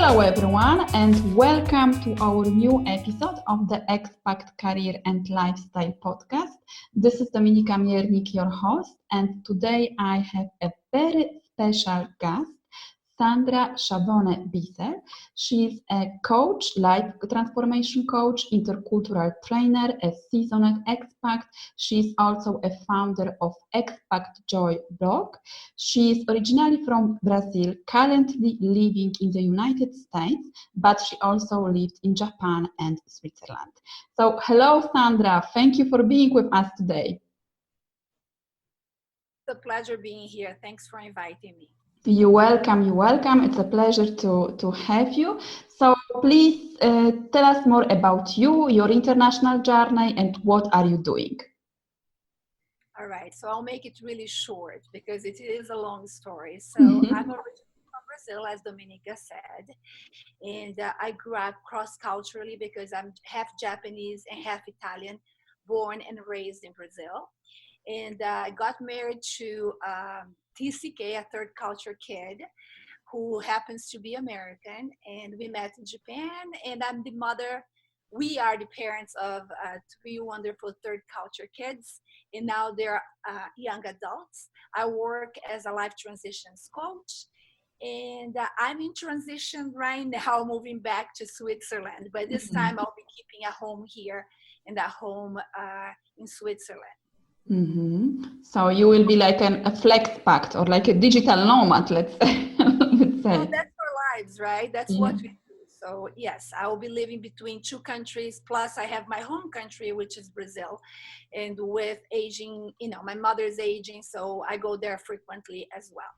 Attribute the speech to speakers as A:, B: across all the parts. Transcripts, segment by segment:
A: Hello everyone and welcome to our new episode of the Expat Career and Lifestyle podcast. This is Dominika Miernik, your host, and today I have a very special guest, Sandra Schavone Bissell. She is a coach, life transformation coach, intercultural trainer, a seasoned expat. She is also a founder of Expat Joy blog. She is originally from Brazil, currently living in the United States, but she also lived in Japan and Switzerland. So, hello Sandra, thank you for being with us today.
B: It's a pleasure being here. Thanks for inviting me.
A: You're welcome. It's a pleasure to have you. So please tell us more about you, your international journey, and what are you doing?
B: All right, so I'll make it really short because it is a long story. So I'm originally from Brazil, as Dominika said, and I grew up cross-culturally because I'm half Japanese and half Italian, born and raised in Brazil. And I got married to TCK, a third culture kid, who happens to be American. And we met in Japan, and I'm the mother. We are the parents of three wonderful third culture kids, and now they're young adults. I work as a life transitions coach, and I'm in transition right now, moving back to Switzerland. But this time I'll be keeping a home here and a home in Switzerland.
A: Mm-hmm. So you will be like a flex pact or like a digital nomad, let's say.
B: Well, that's our lives, right? That's what we do. So yes, I will be living between two countries. Plus I have my home country, which is Brazil. And with aging, my mother's aging, so I go there frequently as well.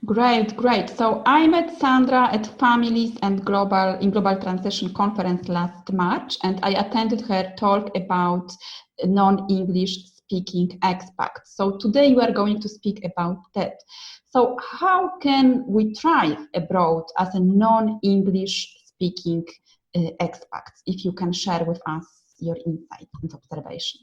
A: Great. So I met Sandra at Families and Global Transition Conference last March, and I attended her talk about non-English speaking expats. So today we are going to speak about that. So how can we thrive abroad as a non-English speaking expat? If you can share with us your insights and observation.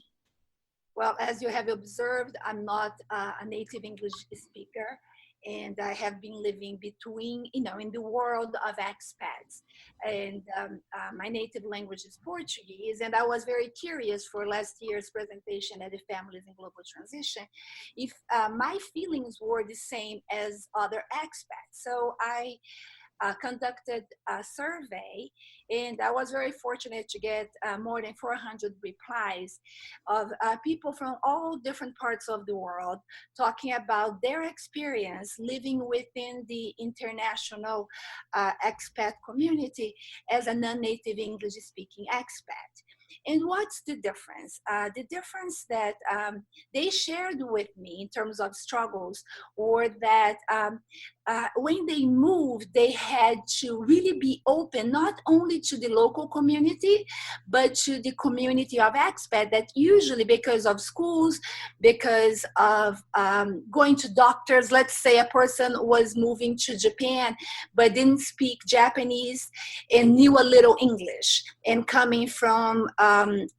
B: Well, as you have observed, I'm not a native English speaker, and I have been living between, in the world of expats. And my native language is Portuguese, and I was very curious for last year's presentation at the Families in Global Transition if my feelings were the same as other expats. So I conducted a survey, and I was very fortunate to get more than 400 replies of people from all different parts of the world talking about their experience living within the international expat community as a non-native English-speaking expat. And what's the difference? The difference that they shared with me in terms of struggles, or that when they moved, they had to really be open, not only to the local community, but to the community of expats that usually, because of schools, because of going to doctors, let's say a person was moving to Japan, but didn't speak Japanese and knew a little English, and coming from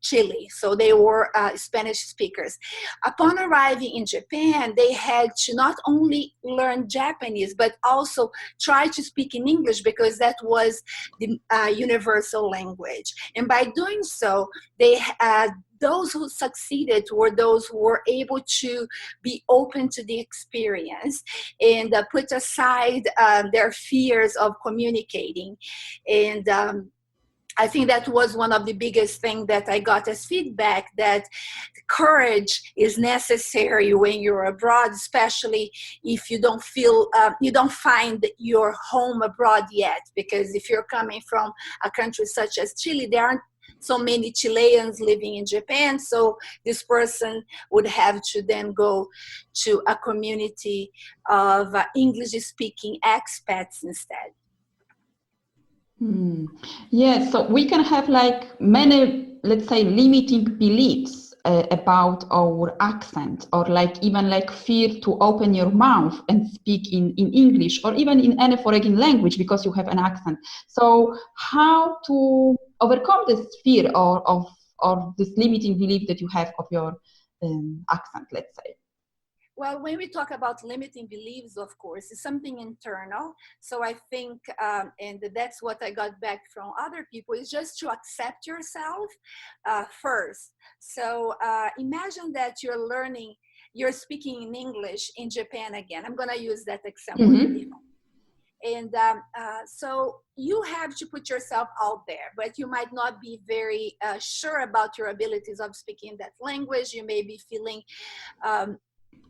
B: Chile, so they were Spanish speakers. Upon arriving in Japan, they had to not only learn Japanese, but also try to speak in English because that was the universal language. And by doing so, they those who succeeded were those who were able to be open to the experience and put aside their fears of communicating. And I think that was one of the biggest things that I got as feedback, that courage is necessary when you're abroad, especially if you don't feel, you don't find your home abroad yet. Because if you're coming from a country such as Chile, there aren't so many Chileans living in Japan. So this person would have to then go to a community of English-speaking expats instead.
A: Yes, so we can have like many, let's say, limiting beliefs about our accent, or like even like fear to open your mouth and speak in English, or even in any foreign language because you have an accent. So how to overcome this fear or this limiting belief that you have of your accent, let's say?
B: Well, when we talk about limiting beliefs, of course, it's something internal. So I think, and that's what I got back from other people, is just to accept yourself first. So imagine that you're speaking in English in Japan again. I'm going to use that example.
A: Mm-hmm.
B: And so you have to put yourself out there, but you might not be very sure about your abilities of speaking that language. You may be feeling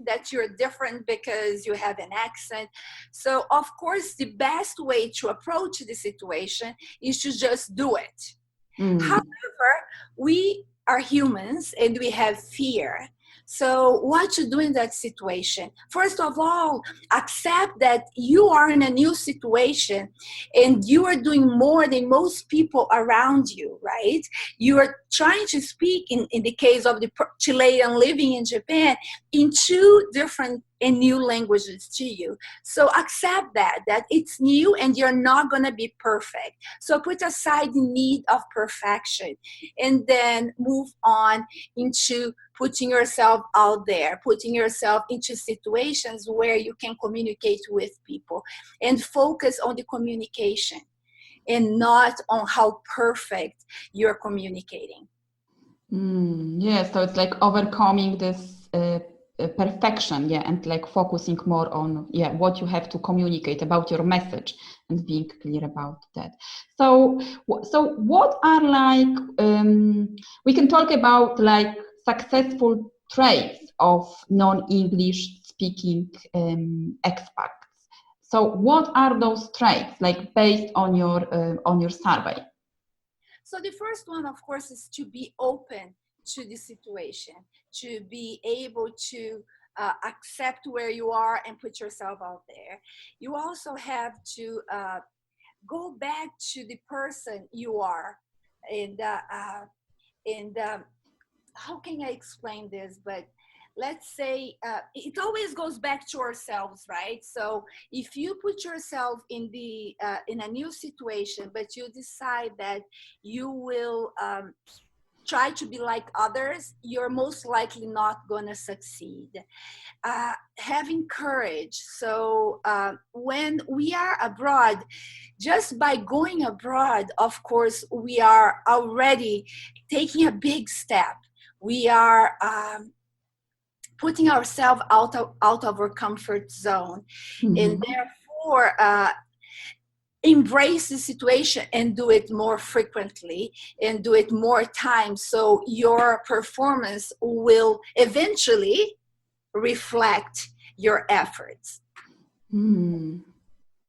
B: that you're different because you have an accent. So of course, the best way to approach the situation is to just do it. However, we are humans and we have fear. So what to do in that situation? First of all, accept that you are in a new situation and you are doing more than most people around you, right? You are trying to speak, in the case of the Chilean living in Japan, in two different and new languages to you. So accept that it's new and you're not going to be perfect. So put aside the need of perfection and then move on into putting yourself out there, putting yourself into situations where you can communicate with people and focus on the communication and not on how perfect you're communicating.
A: Yeah, so it's like overcoming this perfection, yeah, and like focusing more on, yeah, what you have to communicate about your message and being clear about that. So what are like, we can talk about like successful traits of non-English speaking expats. So what are those traits, like based on your survey?
B: So the first one, of course, is to be open to the situation, to be able to accept where you are and put yourself out there. You also have to go back to the person you are. And how can I explain this? But let's say it always goes back to ourselves, right? So if you put yourself in a new situation, but you decide that you will try to be like others, you're most likely not going to succeed. Having courage. So when we are abroad, just by going abroad, of course, we are already taking a big step. We are putting ourselves out of our comfort zone. And therefore embrace the situation and do it more frequently and do it more times, so your performance will eventually reflect your efforts.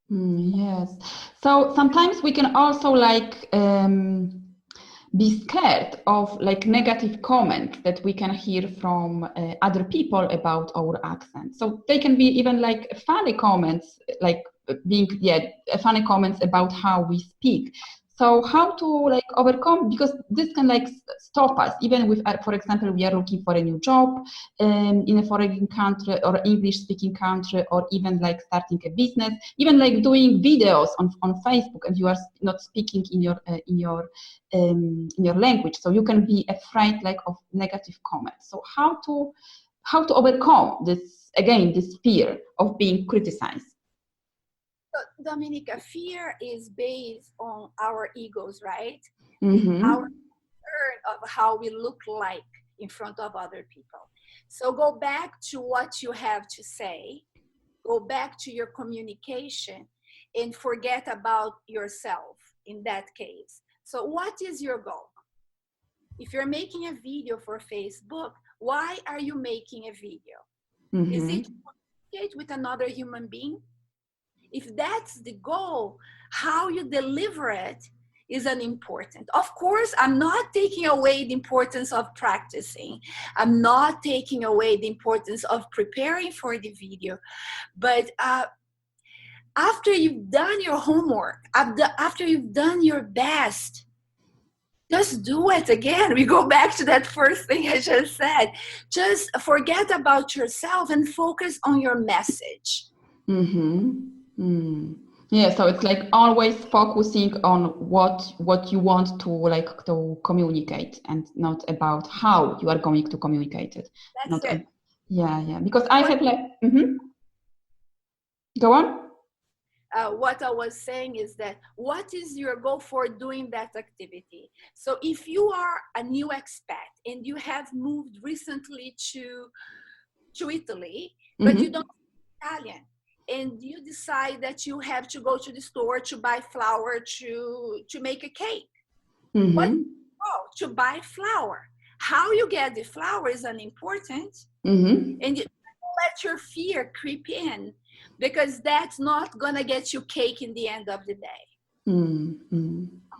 A: Yes. So sometimes we can also like be scared of like negative comments that we can hear from other people about our accent. So they can be even like funny comments, like funny comments about how we speak. So how to like overcome, because this can like stop us, even with, for example, we are looking for a new job in a foreign country or English speaking country, or even like starting a business, even like doing videos on Facebook, and you are not speaking in your language. So you can be afraid like of negative comments. So how to overcome this fear of being criticized?
B: So, Dominica, fear is based on our egos, right?
A: Mm-hmm.
B: Our fear of how we look like in front of other people. So go back to what you have to say, go back to your communication, and forget about yourself in that case. So what is your goal? If you're making a video for Facebook, why are you making a video?
A: Mm-hmm.
B: Is it to communicate with another human being? If that's the goal, how you deliver it is unimportant. Of course, I'm not taking away the importance of practicing. I'm not taking away the importance of preparing for the video. But after you've done your homework, after you've done your best, just do it again. We go back to that first thing I just said. Just forget about yourself and focus on your message.
A: Yeah, so it's like always focusing on what you want to communicate, and not about how you are going to communicate it.
B: That's it.
A: Yeah. Because I had like, go on.
B: What I was saying is that what is your goal for doing that activity? So if you are a new expat and you have moved recently to Italy, but you don't speak Italian, and you decide that you have to go to the store to buy flour to make a cake. What? Oh, to buy flour. How you get the flour is unimportant. And you let your fear creep in, because that's not going to get you cake in the end of the day.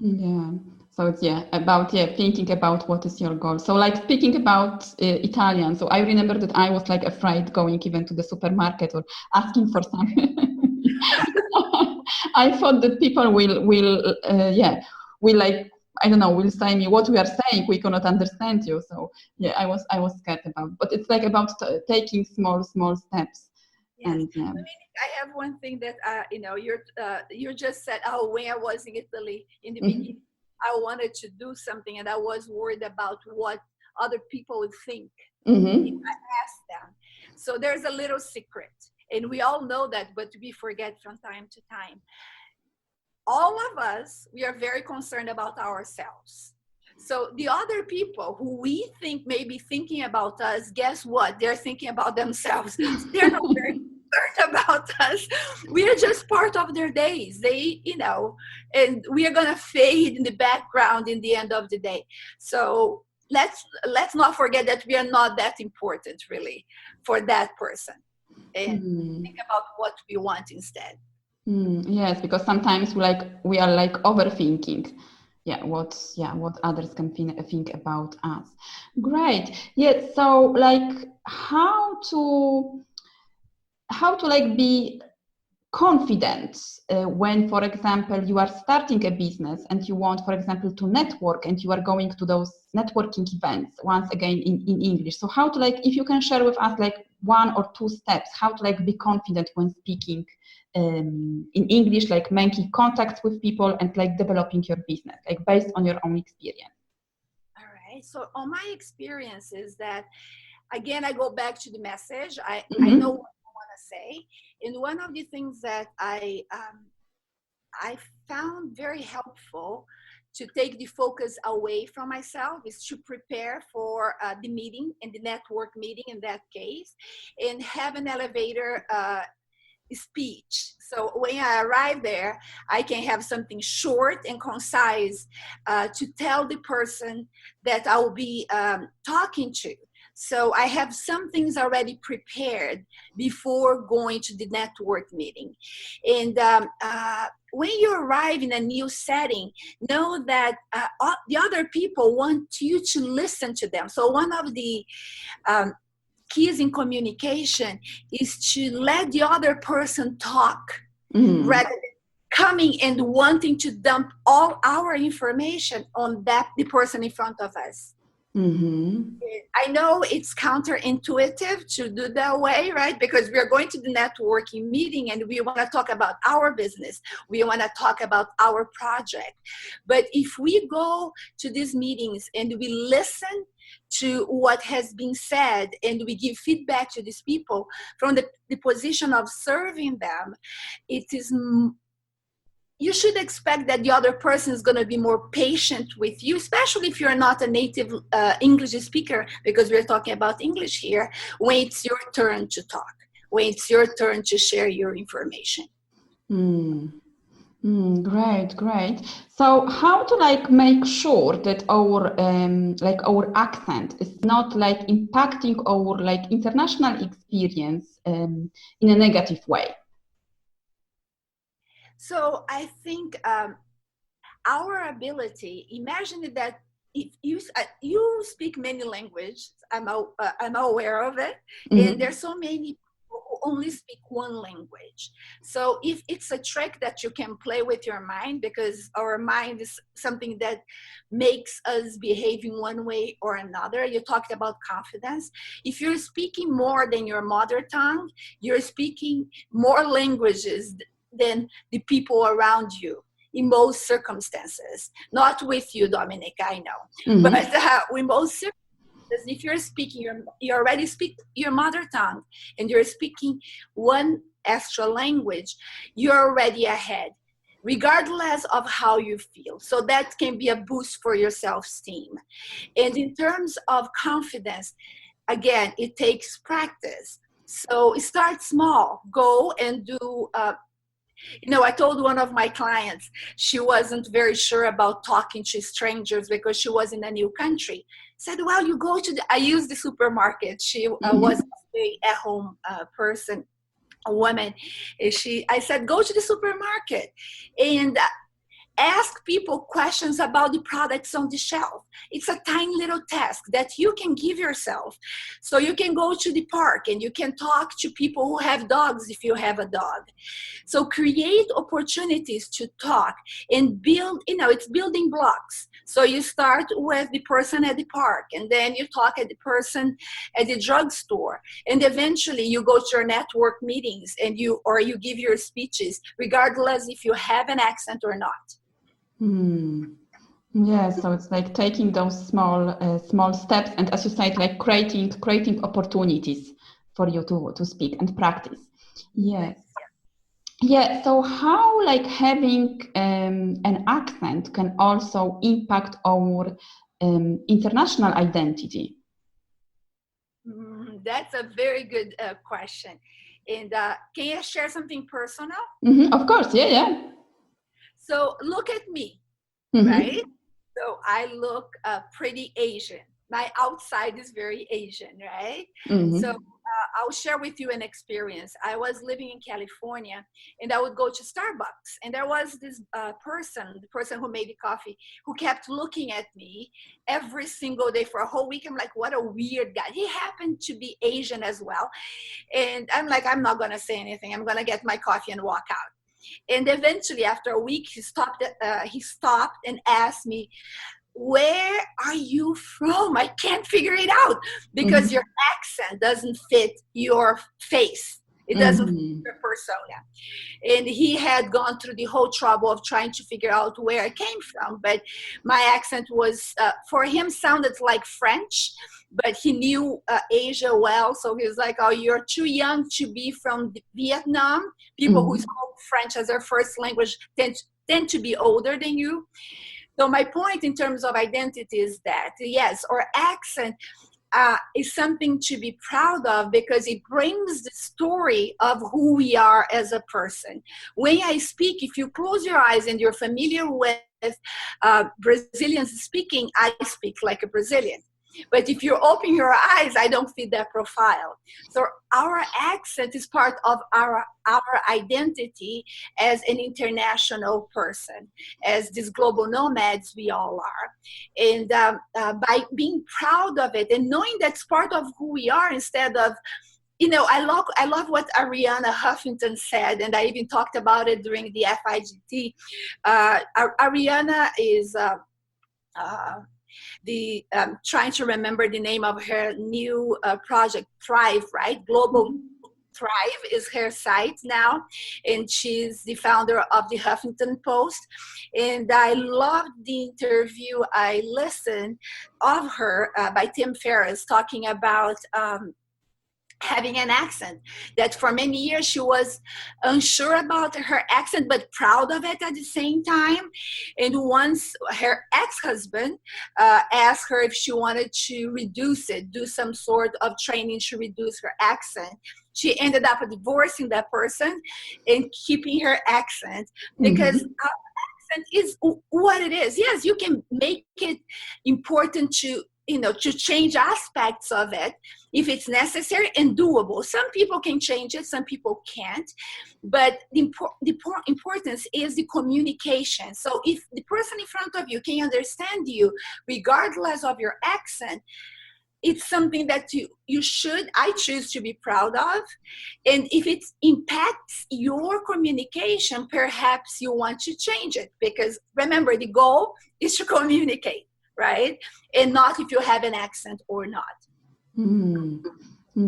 A: Yeah. So it's about thinking about what is your goal. So like speaking about Italian, so I remember that I was like afraid going even to the supermarket or asking for something. I thought that people will like, I don't know, will say me what we are saying, we cannot understand you. So yeah, I was scared about, but it's like about taking small steps.
B: Yes.
A: And
B: I have one thing that you just said. Oh, when I was in Italy in the beginning, I wanted to do something, and I was worried about what other people would think if I asked them. So there's a little secret, and we all know that, but we forget from time to time. All of us, we are very concerned about ourselves. So the other people who we think may be thinking about us, guess what? They're thinking about themselves. They're not very concerned about us. We are just part of their days. They, and we are going to fade in the background in the end of the day. So let's not forget that we are not that important really for that person. And think about what we want instead.
A: Yes, because sometimes we are like overthinking. What others can think about us. Great. Yeah. So like how to like be confident when, for example, you are starting a business and you want, for example, to network, and you are going to those networking events, once again in English. So how to like, if you can share with us like 1 or 2 steps, how to like be confident when speaking in English, like making contacts with people and like developing your business, like based on your own experience.
B: All right. So on my experience is that, again, I go back to the message. I know what I want to say. And one of the things that I found very helpful to take the focus away from myself is to prepare for the meeting, and the network meeting in that case, and have an elevator speech. So when I arrive there, I can have something short and concise to tell the person that I will be talking to. So I have some things already prepared before going to the network meeting. And when you arrive in a new setting, know that the other people want you to listen to them. So one of the keys in communication is to let the other person talk rather than coming and wanting to dump all our information on the person in front of us. I know it's counterintuitive to do that way, right? Because we are going to the networking meeting and we want to talk about our business. We want to talk about our project. But if we go to these meetings and we listen to what has been said and we give feedback to these people from the position of serving them, you should expect that the other person is going to be more patient with you, especially if you're not a native English speaker, because we're talking about English here, when it's your turn to talk, when it's your turn to share your information.
A: Great. So how to like make sure that our accent is not like impacting our like international experience in a negative way?
B: So I think our ability, imagine that if you speak many languages, I'm aware of it, and there's so many people who only speak one language. So if it's a trick that you can play with your mind, because our mind is something that makes us behave in one way or another. You talked about confidence. If you're speaking more than your mother tongue, you're speaking more languages than the people around you in most circumstances. Not with you, Dominic, I know. But with most Because if you're speaking, you already speak your mother tongue, and you're speaking one extra language, you're already ahead, regardless of how you feel. So that can be a boost for your self-esteem. And in terms of confidence, again, it takes practice. So start small. Go and do I told one of my clients, she wasn't very sure about talking to strangers because she was in a new country. Said, well, you go to I used the supermarket. She was a at-home person, a woman. I said, go to the supermarket and ask people questions about the products on the shelf. It's a tiny little task that you can give yourself. So you can go to the park and you can talk to people who have dogs if you have a dog. So create opportunities to talk and build, it's building blocks. So you start with the person at the park, and then you talk at the person at the drugstore, and eventually you go to your network meetings and you give your speeches, regardless if you have an accent or not.
A: Yeah, so it's like taking those small steps, and as you said, like creating opportunities for you to speak and practice. Yes. Yeah, so how like having an accent can also impact our international identity?
B: That's a very good question. And can you share something personal?
A: Of course, yeah.
B: So look at me, right? So I look pretty Asian. My outside is very Asian, right? So I'll share with you an experience. I was living in California, and I would go to Starbucks, and there was this the person who made the coffee, who kept looking at me every single day for a whole week. I'm like, what a weird guy. He happened to be Asian as well. And I'm like, I'm not going to say anything. I'm going to get my coffee and walk out. And eventually, after a week, he stopped and asked me, where are you from? I can't figure it out, because your accent doesn't fit your face. It doesn't fit your persona. And he had gone through the whole trouble of trying to figure out where I came from. But my accent was, for him, sounded like French, but he knew Asia well. So he was like, oh, you're too young to be from Vietnam. People who spoke French as their first language tend to be older than you. So my point in terms of identity is that, yes, our accent is something to be proud of, because it brings the story of who we are as a person. When I speak, if you close your eyes and you're familiar with Brazilians speaking, I speak like a Brazilian. But if you open your eyes, I don't fit that profile. So our accent is part of our identity as an international person, as these global nomads we all are. And by being proud of it and knowing that's part of who we are, instead of, I love what Arianna Huffington said, and I even talked about it during the FIGT. Arianna is trying to remember the name of her new project, Thrive, right? Global Thrive is her site now, and she's the founder of the Huffington Post. And I loved the interview I listened of her by Tim Ferriss, talking about having an accent, that for many years she was unsure about her accent but proud of it at the same time. And once her ex-husband asked her if she wanted to reduce it, do some sort of training to reduce her accent, she ended up divorcing that person and keeping her accent, because our accent is what it is. Yes, you can make it important to change aspects of it if it's necessary and doable. Some people can change it, some people can't. But the importance is the communication. So if the person in front of you can understand you, regardless of your accent, it's something that I choose to be proud of. And if it impacts your communication, perhaps you want to change it. Because remember, the goal is to communicate, right? And not if you have an accent or not.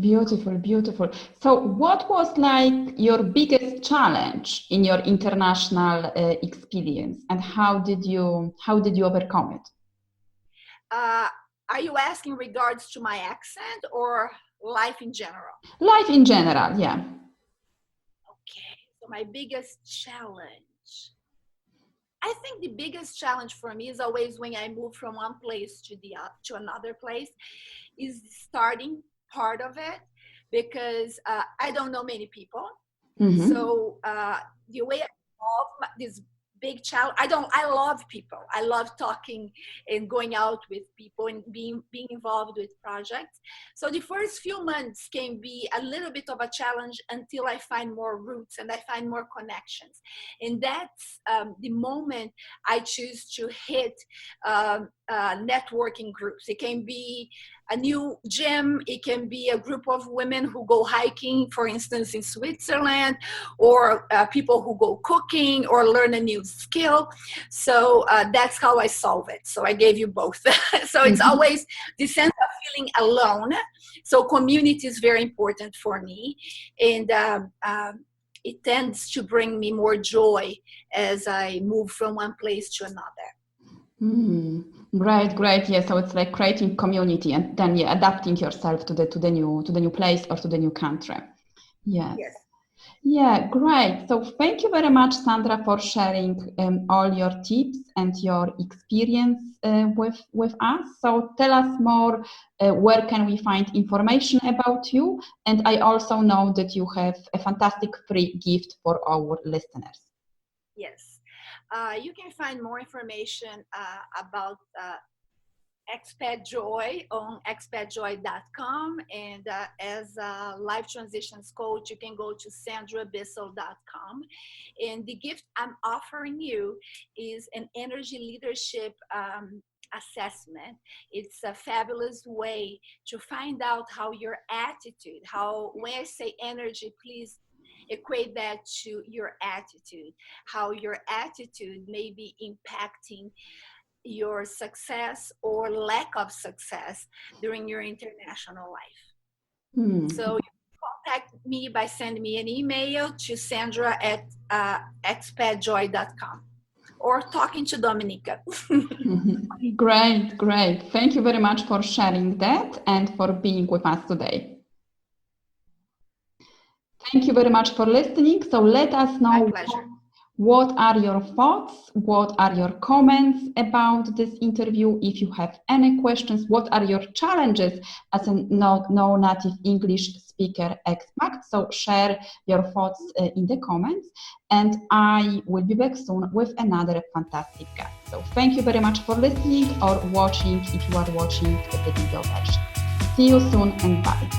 A: Beautiful. So what was like your biggest challenge in your international experience, and how did you overcome it?
B: Are you asking regards to my accent or life in general?
A: Life in general, yeah.
B: Okay, so my biggest challenge. I think the biggest challenge for me is always when I move from one place to another place, is the starting part of it, because I don't know many people.
A: Mm-hmm.
B: So the way I solve this big challenge, I love people. I love talking and going out with people and being involved with projects. So the first few months can be a little bit of a challenge until I find more roots and I find more connections. And that's the moment I choose to hit networking groups. It can be a new gym, it can be a group of women who go hiking, for instance, in Switzerland, or people who go cooking or learn a new skill. So that's how I solve it. So I gave you both. So it's always the sense of feeling alone. So community is very important for me. And it tends to bring me more joy as I move from one place to another.
A: Great. Yeah, so it's like creating community and then adapting yourself to the new place or to the new country. Yes. Yeah, great. So thank you very much, Sandra, for sharing all your tips and your experience with us. So tell us more, where can we find information about you? And I also know that you have a fantastic free gift for our listeners.
B: Yes. You can find more information about Expat Joy on expatjoy.com, and as a life transitions coach, you can go to sandrabissell.com. And the gift I'm offering you is an energy leadership assessment. It's a fabulous way to find out how your attitude, when I say energy, please equate that to your attitude, how your attitude may be impacting your success or lack of success during your international life. So you can contact me by sending me an email to Sandra at expatjoy.com or talking to Dominica.
A: Great. Thank you very much for sharing that and for being with us today. Thank you very much for listening. So let us know.
B: My pleasure.
A: What are your thoughts? What are your comments about this interview? If you have any questions, what are your challenges as a no native English speaker expat? So share your thoughts in the comments, and I will be back soon with another fantastic guest. So thank you very much for listening or watching if you are watching the video version. See you soon and bye.